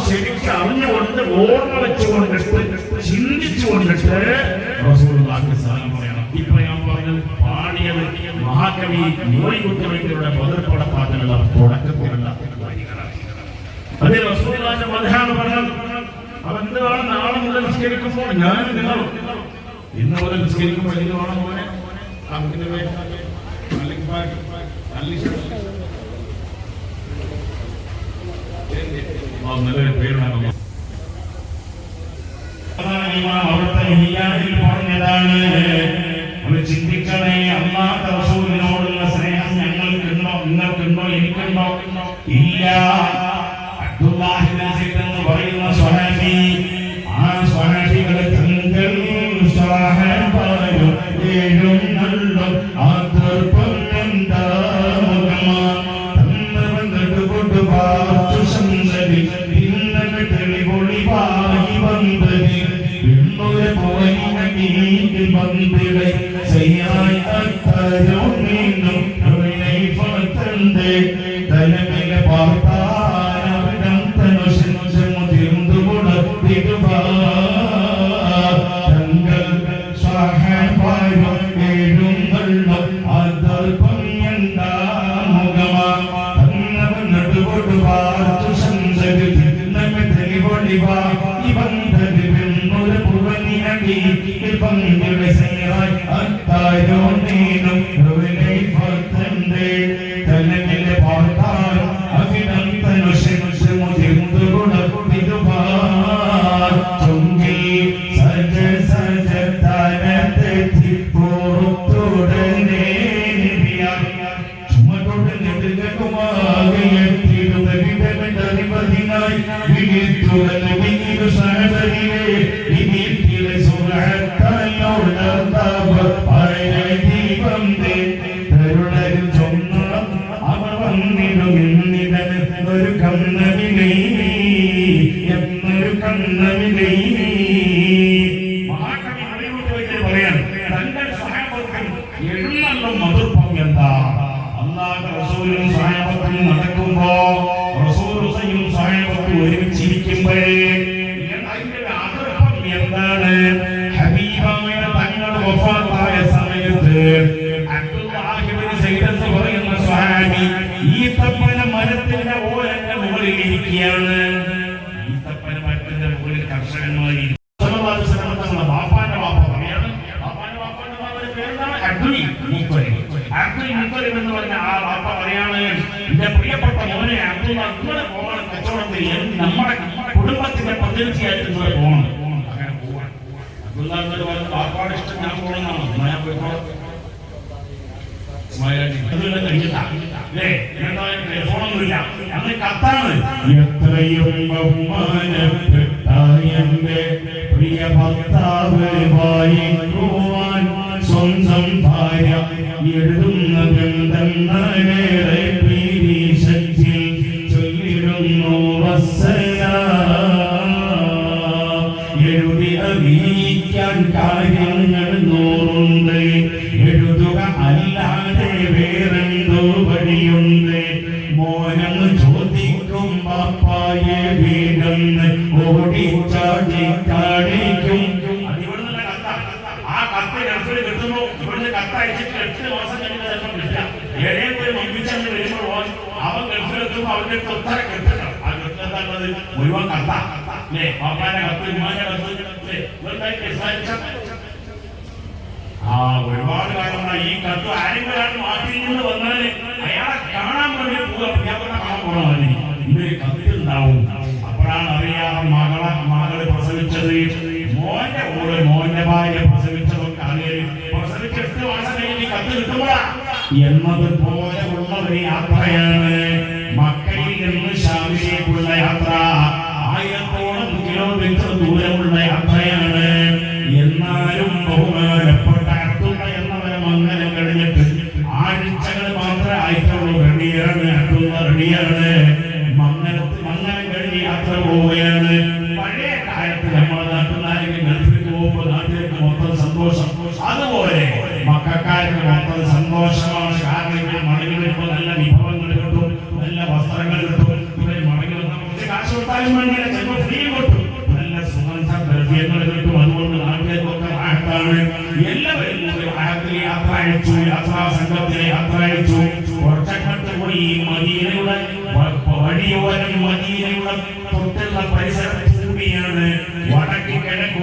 ശരിക്കും അറിഞ്ഞുകൊണ്ട് ഓർമ്മ വെച്ചുകൊണ്ടിട്ട് ചിന്തിച്ചുകൊണ്ടിട്ട് റസൂലുള്ളാഹിക്ക് സലാം പറയണം. ഇപ്പൊ ഞാൻ പറഞ്ഞത് പാടിയത് മഹാകവി മോയിൻകുട്ടിയുടെ ബദർപടപ്പാട്ടിനുള്ള തുടക്കത്തിലുള്ള വരികളാണ്. അത് റസൂലുള്ളാഹിന്റെ മദ്ഹാണ് പറഞ്ഞത്. അതെന്താണ് നാളെ മുതൽ നിസ്കരിക്കുമ്പോൾ ഞാൻ നിങ്ങൾ ഇന്ന് മുതൽ നിസ്കരിക്കുമ്പോൾ ഇത് വേണം പോലെ നല്ലൊരു പേരുണ്ടാകും. പറഞ്ഞതാണ് ഒന്ന് ചിന്തിക്കണേ, അല്ലാഹുവിന്റെ റസൂലിനോടുള്ള സ്നേഹം ഞങ്ങൾക്കുണ്ടോ, നിങ്ങൾക്കുണ്ടോ, എനിക്കുണ്ടോ? ഇല്ല. അബ്ദുല്ലാഹി ഇബ്നു സൈദ് എന്ന് പറയുന്ന സ്വഹാബി, ആ സ്വഹാബികളെ തങ്ങൾ സ്വഹാബായോ ഏഴുന്നല്ലോ ആദർപ്പം എന്താകുമാ തന്ന വന്നിട്ട് കൊണ്ട് വാർത്തു സന്തതി ഇന്നലെ തെളിവൊളി വായി വന്നതി വിണ്ണുരെ പോയിനീക്ക് വന്നിടെ സയ്യായി അത്താരോ നീന്നും അവനെ ഫത്തന്റെ തലമിലെ പാർത്താനവിടം തനുശിച്ചു മുതിർന്നു കൊടുത്തിടുവാ തങ്ങൾ സ്വഹാബായോ ഏഴുന്നല്ലോ ആദർപ്പം എന്താകുമാ തന്ന വന്നിട്ട് കൊണ്ട് വാർത്തു സന്തതി ഇന്നലെ തെളിവൊളി വായി വന്നതി വിണ്ണുരെ പങ്കിടെ സയ്യായി അത്താരോ നീനും അവനെ ഫത്തന്റെ തലമിലെ പാർത്താനോ അവിടം തനുശിച്ചു മുതിർന്നു കൊടുത്തിടുവാ ചൊങ്കിൽ സജ സജ താനത്തെത്തി പുറത്തുടനെ ചുമട്ടോട് നെടുകുമാകെത്തിടുന്നതിനായി വിളിത്തുടനെ വിനീരു സഹചരിയെ വിനീത്തിലെ സുരഹത്തല്ലോടർത്താവ് ദീപം തരുണരിൽ ചൊന്ന അവർ വന്നിടുമെന്നിടന് ഒരു കണ്ണവിലേ എന്നൊരു കണ്ണവിലേ. മഹാകവി അറിവുപയോഗിച്ച് പറയാൻ തന്റെ സഹാബത്തും എഴുന്നള്ളും മധുർപ്പം എന്താ? അല്ലാഹുവിന്റെ റസൂലും സഹാബത്തും നടക്കുമ്പോ റസൂലും സഹാബത്തും ഒരുമിച്ചിരിക്കുമ്പോഴേ അതിന്റെ ആദർഭം എന്താണ്? ഹബീബായ തങ്ങൾ വഫാത്തായ സമയത്ത് അബ്ദുല്ലാഹി ഇബ്നു സൈദ് എന്ന് പറയുന്ന സ്വഹാബി ഈത്തപ്പന മരത്തിന്റെ ഓരന്റെ മുകളിൽ ഇരിക്കുകയാണ്. ഈത്തപ്പന മരത്തിന്റെ മുകളിൽ കർഷകന്മാർ ബാപ്പാന്റെ വാപ്പ പറയാണ്. ബാപ്പാന്റെ വാപ്പയുടെ പേരാണ് അബ്ദുൽ മുത്തലിബ്. അബ്ദുൽ മുത്തലിബ് എന്ന് പറഞ്ഞ ആ വാപ്പ പറയാണ്, എന്റെ പ്രിയപ്പെട്ട മോനെ അബ്ദുള്ള, ഇങ്ങനെ പോകണം കച്ചവടത്തിൽ, നമ്മുടെ കുടുംബത്തിന്റെ പ്രതിനിധിയായിട്ട് ഇങ്ങനെ പോകണം. അങ്ങനെ പോവാൻ അബ്ദുള്ള വാപ്പാട് ഇഷ്ടം ഞാൻ പോകണമെന്നാണ്. ഞാൻ പോയിക്കോളാം ഫോണൊന്നുമില്ല, അന്ന് കത്താണ്. എത്രയും ബഹുമാനപ്പെട്ടായ എന്റെ പ്രിയ ഭർത്താവ് വായിക്കുവാൻ സ്വന്തം ഭാര്യ എഴുതുന്നതെന്തെന്നേറെ പീരീശത്തിൽ ചൊല്ലിടുന്നു വസ്സലാം. എഴുതി അറിയിക്കാൻ കാര്യങ്ങൾ നൂറുണ്ട്, എഴുതുക അല്ലാതെ വേറെന്തോ വഴിയുണ്ട്. മോനെന്ന് ചോദിക്കും ബാപ്പായെ വീടെന്ന് ഓടിച്ചാടി കാണിക്കും. ആ കത്ത് ഗൾഫിൽ കിട്ടുന്നു. ഇവിടുന്ന് കത്തയച്ചിട്ട് 8 മാസം കഴിഞ്ഞ് ചിലപ്പോൾ കിട്ടില്ല. ഏതെങ്കിലും മമ്പിച്ചെന്ന് വരുമ്പോൾ അവൻ ഗൾഫിലെത്തുമ്പോൾ അവന്റെ ഉത്തര കിട്ടണം. ആ കത്തെന്താണത്? മുഴുവൻ കത്ത അല്ലേ? ബാപ്പാന്റെ കത്ത്, ഉമ്മാന്റെ കത്ത് ആ ഒരുപാട് കാലമായി ഈ കത്ത് ആരെങ്കിലും നാട്ടിൽ നിന്ന് വന്നാല് അയാളെ കാണാൻ വേണ്ടി പോവുക. പ്രിയപ്പെട്ട കാണാൻ പോകണമെന്ന് ഇന്നൊരു കത്തിലുണ്ടാവും. അപ്പോഴാണ് അറിയാം മകള് പ്രസവിച്ചത്, മോന്റെ ഓള് മോന്റെ ഭാര്യ പ്രസവിച്ചതൊക്കെ അറിയാം. പ്രസവിച്ച് 8 മാസം കഴിഞ്ഞ് കത്ത് കിട്ടുമ്പോഴാ എന്നതുപോലെ ഉള്ള ഒരു യാത്രയാണ് മക്കയിൽ നിന്ന് ശാമിലേക്കുള്ള യാത്ര. 1000ഓളം കിലോമീറ്റർ ദൂരമുള്ള യാത്രയാണ്. എന്നാലും ബഹുമാനപ്പെട്ട യാത്ര അയച്ചു, യാത്രാ സംഘത്തിനെ യാത്ര അയച്ചു. കുറച്ചങ്ങോട്ട് പോയി മദീനയുടെ വഴിയോരം, മദീനയുടെ തൊട്ടുള്ള പരിസരത്ത് കൂടിയാണ് വട